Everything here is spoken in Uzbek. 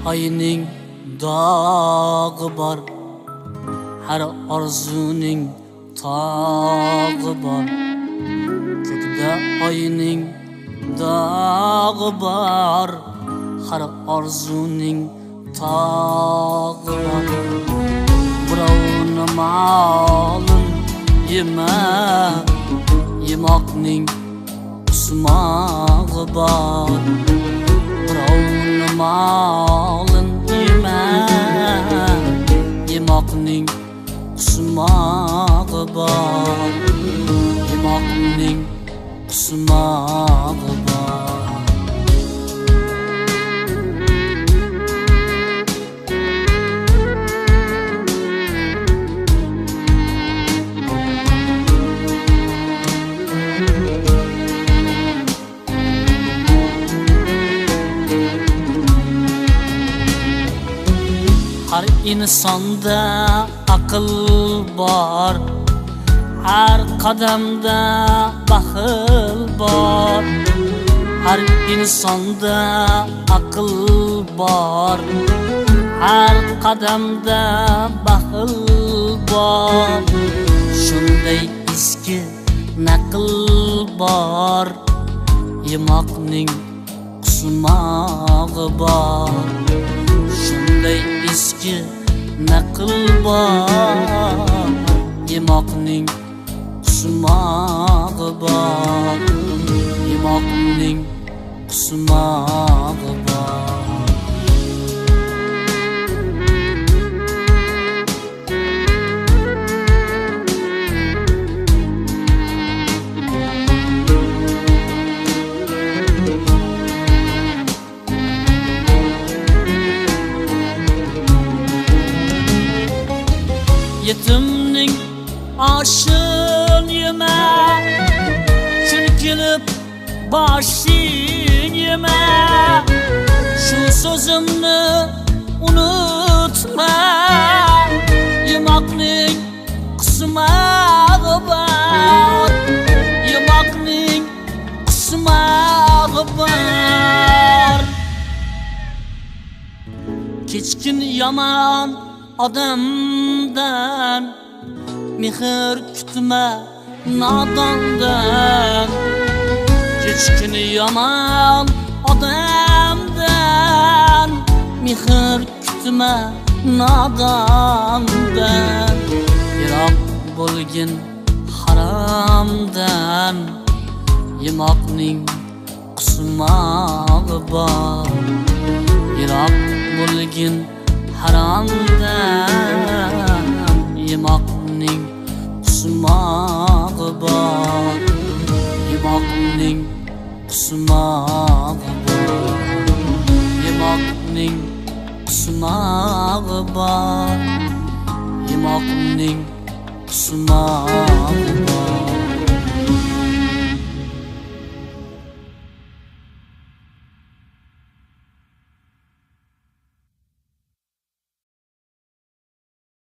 ayning dog'i bor, har orzuning tog'i bor. Ko'kda ayning dog'i bor, har orzuning tog'i bor. Birovni molin yema, yemoqning qusmog'i bor. Birovni molin yema, yemoqning qusmog'i bor. Yemoqning qusmog'i bor. Har insonda aql bor, har qadamda baxil bor. Har insonda aql bor, har qadamda baxil bor. Shunday eski naql bor, yemoqning qusmog'i bor. Shunday eski naql bor, yemoqning qusmog'i bor. Yemoqning qusmog'i bor. Yetimning oshini yema, chunkinib boshing yema. Shu so'zimni unutma, yemoqning qusmog'i bor. Yemoqning qusmog'i bor. Kechkin yomon odamdan, mehr kutma nodondan. Kechkin yomon odamdan, mehr kutma nodondan. Yiroq bo'lgin haromdan, yemoqning qusmog'i bor. Yiroq bo'lgin haromdan, yemoqning qusmog'i bor. Yemoqning qusmog'i bor. Yemoqning qusmog'i bor. Yemoqning qusmog'i